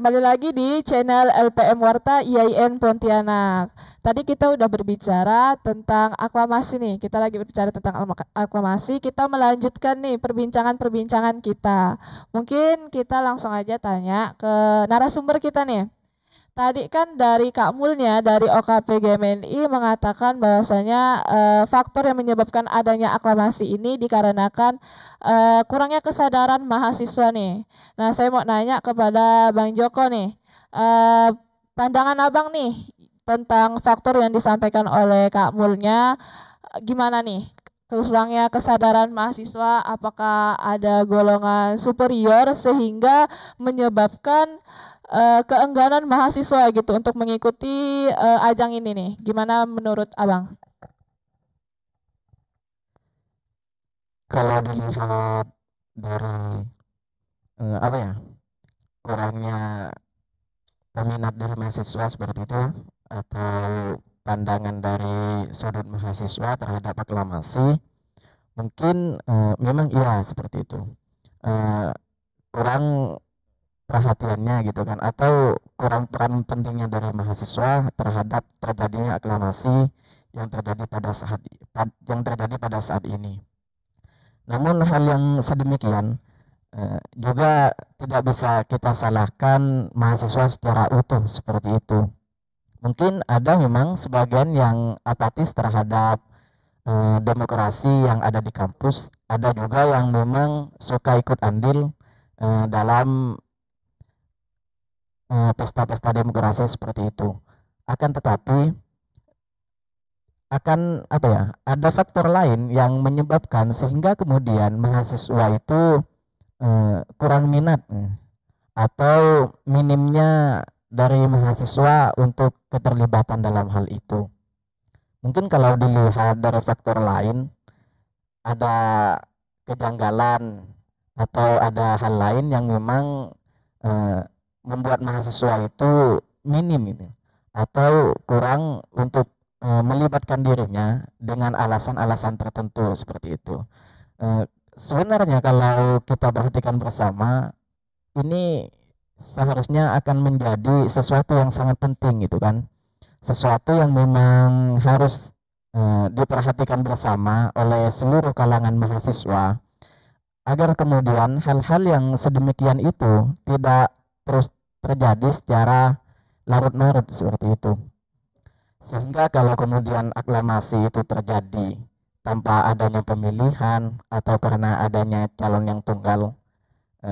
kembali lagi di channel LPM Warta IAIN Pontianak. Tadi kita udah berbicara tentang aklamasi nih. Kita lagi berbicara tentang aklamasi. Kita melanjutkan nih perbincangan-perbincangan kita. Mungkin kita langsung aja tanya ke narasumber kita nih. Tadi kan dari Kak Mulnya dari OKP GMNI mengatakan bahwasanya faktor yang menyebabkan adanya aklamasi ini dikarenakan kurangnya kesadaran mahasiswa nih. Nah, saya mau nanya kepada Bang Joko nih, pandangan Abang nih tentang faktor yang disampaikan oleh Kak Mulnya, gimana nih? Kurangnya kesadaran mahasiswa, apakah ada golongan superior sehingga menyebabkan keengganan mahasiswa gitu untuk mengikuti ajang ini nih. Gimana menurut Abang? Kalau dilihat dari apa ya, kurangnya peminat dari mahasiswa seperti itu, atau pandangan dari sudut mahasiswa terhadap aklamasi, mungkin memang iya seperti itu. Kurang perhatiannya gitu kan, atau kurang peran pentingnya dari mahasiswa terhadap terjadinya aklamasi yang terjadi pada saat ini. Namun hal yang sedemikian juga tidak bisa kita salahkan mahasiswa secara utuh seperti itu. Mungkin ada memang sebagian yang apatis terhadap demokrasi yang ada di kampus, ada juga yang memang suka ikut andil dalam pesta-pesta demokrasi seperti itu. Akan tetapi ada faktor lain yang menyebabkan sehingga kemudian mahasiswa itu kurang minat atau minimnya dari mahasiswa untuk keterlibatan dalam hal itu. Mungkin kalau dilihat dari faktor lain, ada kejanggalan atau ada hal lain yang memang membuat mahasiswa itu minim itu, atau kurang untuk melibatkan dirinya dengan alasan-alasan tertentu seperti itu. Sebenarnya kalau kita perhatikan bersama, ini seharusnya akan menjadi sesuatu yang sangat penting gitu kan, sesuatu yang memang harus diperhatikan bersama oleh seluruh kalangan mahasiswa, agar kemudian hal-hal yang sedemikian itu tidak terus terjadi secara larut-marut seperti itu. Sehingga kalau kemudian aklamasi itu terjadi tanpa adanya pemilihan atau karena adanya calon yang tunggal,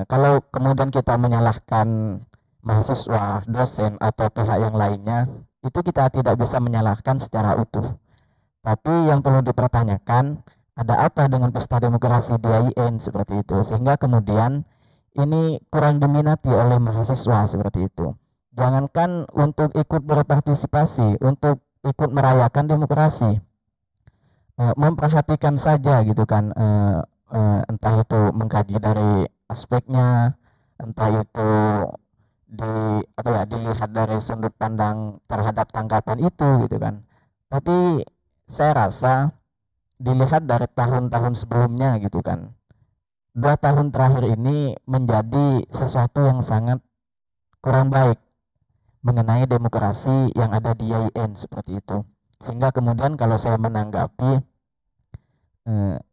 kalau kemudian kita menyalahkan mahasiswa, dosen, atau pihak yang lainnya, itu kita tidak bisa menyalahkan secara utuh. Tapi yang perlu dipertanyakan, ada apa dengan pesta demokrasi di IAIN seperti itu, sehingga kemudian ini kurang diminati oleh mahasiswa seperti itu. Jangankan untuk ikut berpartisipasi, untuk ikut merayakan demokrasi, memperhatikan saja gitu kan, entah itu mengkaji dari aspeknya, entah itu dilihat dari sudut pandang terhadap tanggapan itu gitu kan. Tapi saya rasa dilihat dari tahun-tahun sebelumnya gitu kan, 2 tahun terakhir ini menjadi sesuatu yang sangat kurang baik mengenai demokrasi yang ada di IAIN seperti itu. Sehingga kemudian kalau saya menanggapi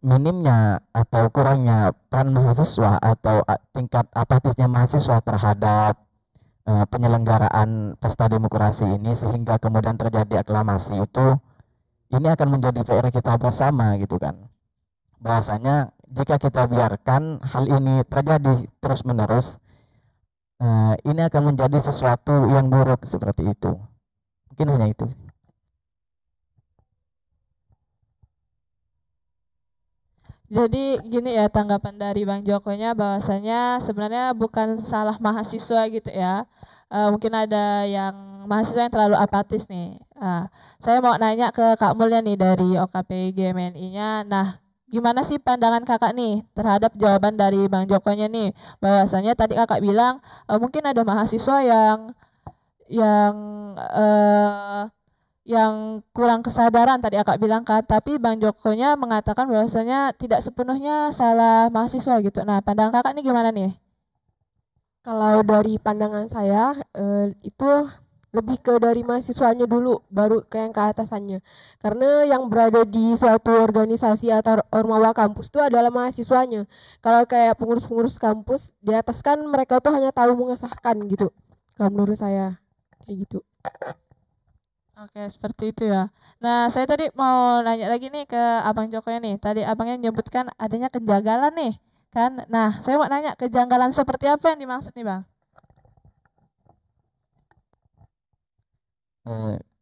minimnya atau kurangnya peran mahasiswa atau tingkat apatisnya mahasiswa terhadap penyelenggaraan pesta demokrasi ini, sehingga kemudian terjadi aklamasi itu, ini akan menjadi PR kita bersama gitu kan. Bahwasanya jika kita biarkan hal ini terjadi terus menerus, ini akan menjadi sesuatu yang buruk seperti itu. Mungkin hanya itu. Jadi gini ya tanggapan dari Bang Jokonya, bahwasanya sebenarnya bukan salah mahasiswa gitu ya. Mungkin ada yang mahasiswa yang terlalu apatis nih. Saya mau nanya ke Kak Mulya nih dari OKP GMNI-nya. Nah, gimana sih pandangan kakak nih terhadap jawaban dari Bang Jokonya nih? Bahwasanya tadi kakak bilang mungkin ada mahasiswa yang yang kurang kesadaran tadi kakak bilang kan, tapi Bang Jokonya mengatakan bahwasanya tidak sepenuhnya salah mahasiswa gitu. Nah, pandangan kakak ini gimana nih? Kalau dari pandangan saya itu lebih ke dari mahasiswanya dulu, baru ke yang ke atasannya. Karena yang berada di suatu organisasi atau ormawa kampus itu adalah mahasiswanya. Kalau kayak pengurus-pengurus kampus, di atas kan mereka tuh hanya tahu mengesahkan gitu. Kalau menurut saya kayak gitu. Oke, seperti itu ya. Nah, saya tadi mau nanya lagi nih ke Abang Joko nih. Tadi abangnya menyebutkan adanya kejanggalan nih, kan? Nah, saya mau nanya kejanggalan seperti apa yang dimaksud nih, Bang?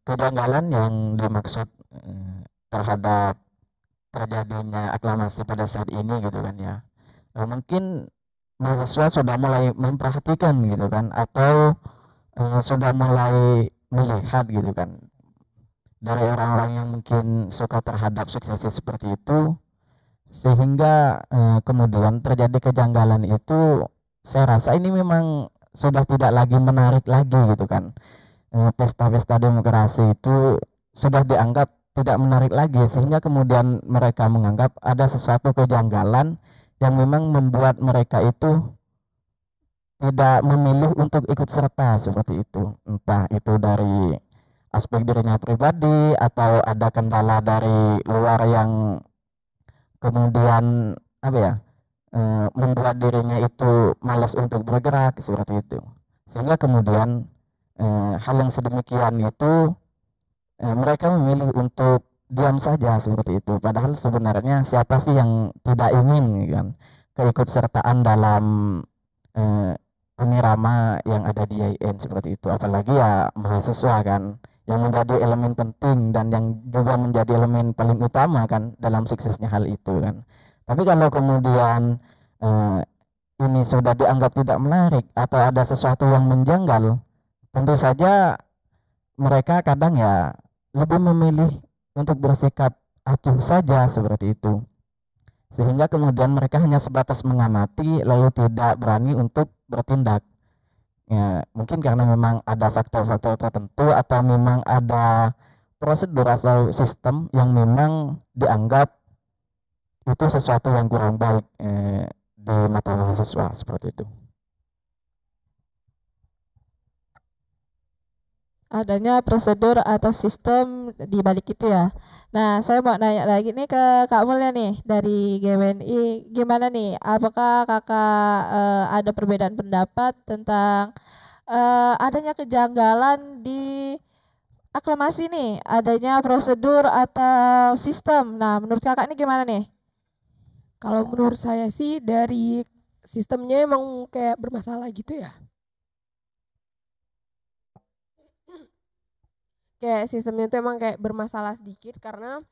Kejanggalan yang dimaksud terhadap terjadinya aklamasi pada saat ini gitu kan ya. Mungkin mahasiswa sudah mulai memperhatikan gitu kan, atau sudah mulai melihat gitu kan, dari orang-orang yang mungkin suka terhadap suksesi seperti itu, sehingga kemudian terjadi kejanggalan itu. Saya rasa ini memang sudah tidak lagi menarik lagi gitu kan. Pesta-pesta demokrasi itu sudah dianggap tidak menarik lagi, sehingga kemudian mereka menganggap ada sesuatu kejanggalan yang memang membuat mereka itu tidak memilih untuk ikut serta seperti itu. Entah itu dari aspek dirinya pribadi, atau ada kendala dari luar yang kemudian apa ya, membuat dirinya itu malas untuk bergerak seperti itu. Sehingga kemudian hal yang sedemikian itu mereka memilih untuk diam saja seperti itu. Padahal sebenarnya siapa sih yang tidak ingin kan keikutsertaan dalam eh, pemirama yang ada di IAIN seperti itu. Apalagi ya mahasiswa kan, yang menjadi elemen penting dan yang juga menjadi elemen paling utama kan dalam suksesnya hal itu kan. Tapi kalau kemudian eh, ini sudah dianggap tidak menarik atau ada sesuatu yang menjanggal, tentu saja mereka kadang ya lebih memilih untuk bersikap acuh saja seperti itu, sehingga kemudian mereka hanya sebatas mengamati lalu tidak berani untuk bertindak. Ya, mungkin karena memang ada faktor-faktor tertentu, atau memang ada prosedur atau sistem yang memang dianggap itu sesuatu yang kurang baik di mata mahasiswa seperti itu. Adanya prosedur atau sistem di balik itu ya. Nah, saya mau nanya lagi nih ke Kak Mulya nih dari GMNI, gimana nih? Apakah Kakak ada perbedaan pendapat tentang adanya kejanggalan di aklamasi nih, adanya prosedur atau sistem? Nah, menurut Kakak ini gimana nih? Kalau menurut saya sih dari sistemnya emang kayak bermasalah gitu ya. Kayak sistemnya itu emang kayak bermasalah sedikit karena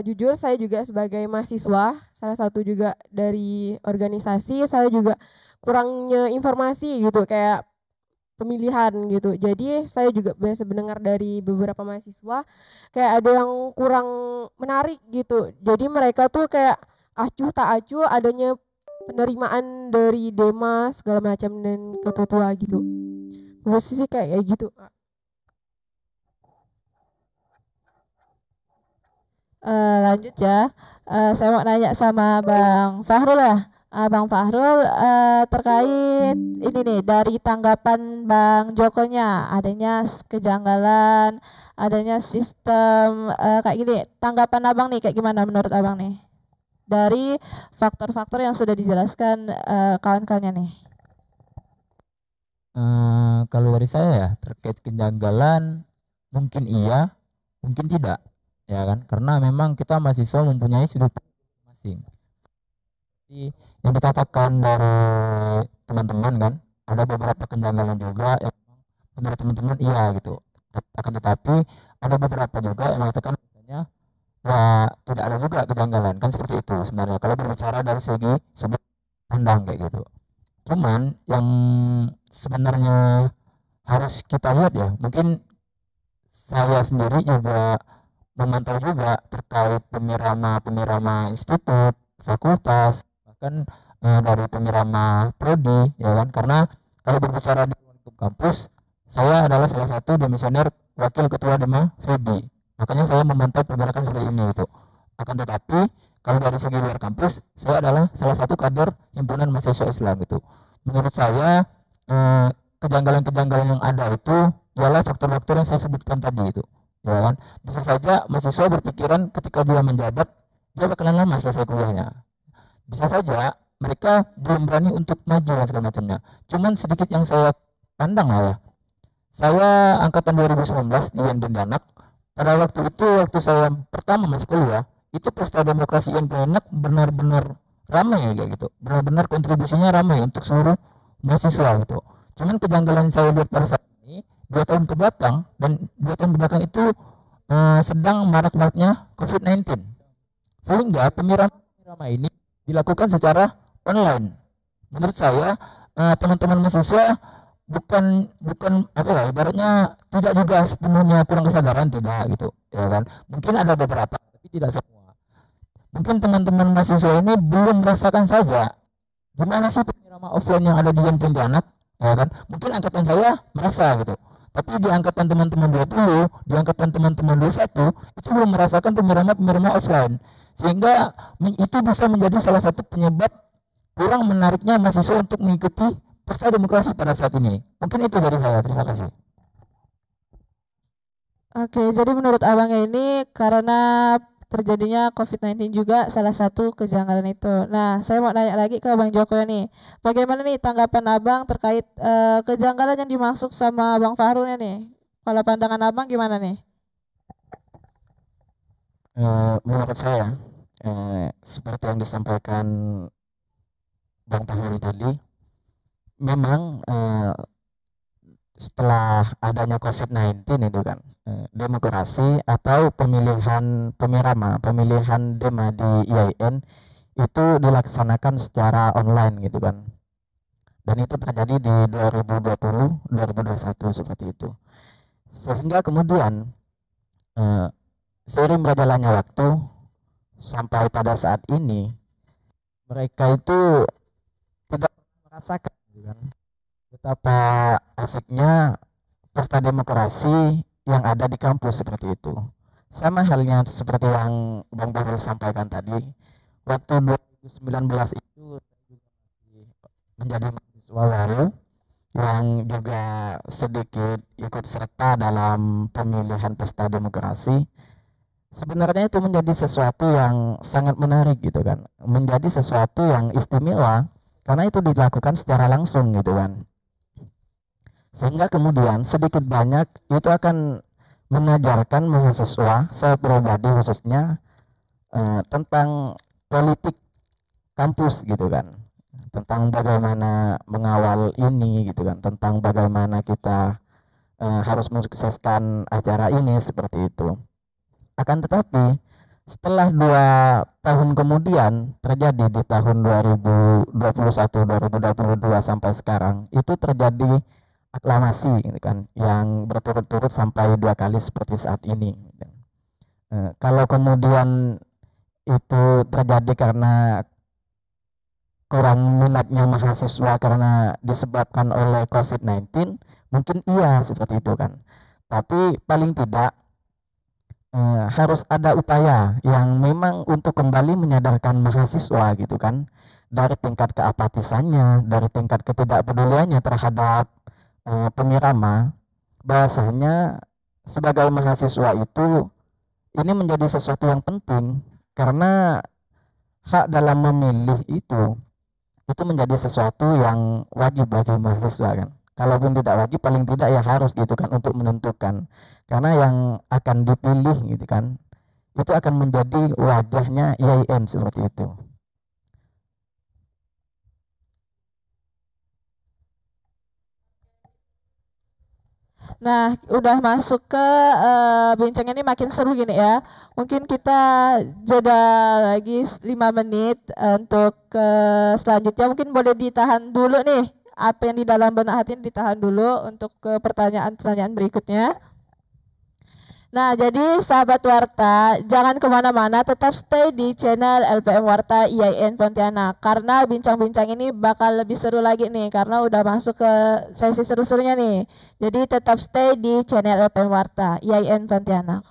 jujur saya juga sebagai mahasiswa, salah satu juga dari organisasi, saya juga kurangnya informasi gitu kayak pemilihan gitu. Jadi saya juga biasa mendengar dari beberapa mahasiswa kayak ada yang kurang menarik gitu. Jadi mereka tuh kayak acuh tak acuh adanya penerimaan dari Dema segala macam dan ketua gitu. Posisi kayak gitu. Lanjut ya. Saya mau nanya sama Bang Fahrul ya. Bang Fahrul terkait ini nih dari tanggapan Bang Jokonya adanya kejanggalan, adanya sistem kayak gini. Tanggapan Abang nih kayak gimana menurut Abang nih? Dari faktor-faktor yang sudah dijelaskan kawan-kawannya nih. Kalau dari saya ya terkait kejanggalan, mungkin iya, mungkin tidak, ya kan? Karena memang kita mahasiswa mempunyai sudut masing. Jadi yang dikatakan dari teman-teman kan, ada beberapa kejanggalan juga yang menurut teman-teman iya gitu. Akan tetapi ada beberapa juga yang mengatakan misalnya ya tidak ada juga kejanggalan, kan seperti itu sebenarnya kalau berbicara dari segi sudut pandang kayak gitu. Cuman yang sebenarnya harus kita lihat ya, mungkin saya sendiri juga memantau juga terkait pemirama institut, fakultas, bahkan dari pemirama prodi, ya kan? Karena kalau berbicara di lingkup kampus, saya adalah salah satu demisioner wakil ketua Dema FEBI. Makanya saya memantau pergerakan seperti ini itu. Akan tetapi kalau dari segi luar kampus, saya adalah salah satu kader himpunan mahasiswa Islam itu. Menurut saya kejanggalan-kejanggalan yang ada itu ialah faktor-faktor yang saya sebutkan tadi itu, ya kan. Bisa saja mahasiswa berpikiran ketika dia menjabat dia bakalan lama selesai kuliahnya. Bisa saja mereka belum berani untuk maju dan segala macamnya. Cuman sedikit yang saya pandang lah ya. Saya angkatan 2019 di Pontianak. Pada waktu itu, waktu saya pertama masuk kuliah, itu pesta demokrasi yang Pontianak benar-benar ramai kayak gitu. Benar-benar kontribusinya ramai untuk seluruh mahasiswa gitu. Cuman kejanggalan saya lihat pada saat ini 2 tahun ke belakang, dan 2 tahun ke belakang itu sedang marak-maraknya COVID-19, sehingga pemirama ini dilakukan secara online. Menurut saya teman-teman mahasiswa bukan apa ya, ibaratnya tidak juga sepenuhnya kurang kesadaran, tidak gitu ya kan. Mungkin ada beberapa tapi tidak semua. Mungkin teman-teman mahasiswa ini belum merasakan saja gimana sih pemirama offline yang ada di Pontianak, ya kan. Mungkin angkatan saya merasa gitu, tapi di angkatan teman-teman 20, di angkatan teman-teman 21 itu belum merasakan pemirama offline, sehingga itu bisa menjadi salah satu penyebab kurang menariknya mahasiswa untuk mengikuti pesta demokrasi pada saat ini. Mungkin itu dari saya, terima kasih. Oke, jadi menurut abangnya ini karena terjadinya COVID-19 juga salah satu kejanggalan itu. Nah, saya mau nanya lagi ke Bang Joko nih. Bagaimana nih tanggapan abang terkait kejanggalan yang dimaksud sama Bang Fahrul nih? Kalau pandangan abang gimana nih? Menurut saya seperti yang disampaikan Bang Fahrul tadi, memang setelah adanya COVID-19 itu kan, demokrasi atau pemilihan pemilihan dema di IAIN itu dilaksanakan secara online gitu kan, dan itu terjadi di 2020-2021 seperti itu. Sehingga kemudian seiring berjalannya waktu sampai pada saat ini, mereka itu tidak merasakan gitu kan, betapa asiknya pesta demokrasi yang ada di kampus seperti itu. Sama halnya seperti yang Bang Fahrul sampaikan tadi, waktu 2019 itu saya juga masih menjadi mahasiswa baru yang juga sedikit ikut serta dalam pemilihan pesta demokrasi. Sebenarnya itu menjadi sesuatu yang sangat menarik gitu kan, menjadi sesuatu yang istimewa karena itu dilakukan secara langsung gitu kan. Sehingga kemudian sedikit banyak itu akan mengajarkan mahasiswa, saya pribadi khususnya, tentang politik kampus gitu kan, tentang bagaimana mengawal ini gitu kan, tentang bagaimana kita harus mensukseskan acara ini seperti itu. Akan tetapi setelah 2 tahun kemudian terjadi di tahun 2021-2022 sampai sekarang, itu terjadi aklamasi gitu kan, yang berturut-turut sampai 2 kali seperti saat ini. Kalau kemudian itu terjadi karena kurang minatnya mahasiswa karena disebabkan oleh COVID-19, mungkin iya seperti itu kan. Tapi paling tidak harus ada upaya yang memang untuk kembali menyadarkan mahasiswa gitu kan, dari tingkat keapatisannya, dari tingkat ketidakpeduliannya terhadap pemirama, bahasanya sebagai mahasiswa itu ini menjadi sesuatu yang penting, karena hak dalam memilih itu menjadi sesuatu yang wajib bagi mahasiswa kan. Kalaupun tidak wajib, paling tidak ya harus gitu kan untuk menentukan, karena yang akan dipilih gitu kan itu akan menjadi wajahnya IAIN seperti itu. Nah, udah masuk ke bincang ini makin seru gini ya. Mungkin kita jeda lagi 5 menit untuk ke selanjutnya. Mungkin boleh ditahan dulu nih. Apa yang di dalam benak hati ditahan dulu untuk ke pertanyaan-pertanyaan berikutnya. Nah, jadi sahabat Warta, jangan kemana-mana, tetap stay di channel LPM Warta IAIN Pontianak, karena bincang-bincang ini bakal lebih seru lagi nih, karena udah masuk ke sesi seru-serunya nih. Jadi tetap stay di channel LPM Warta IAIN Pontianak.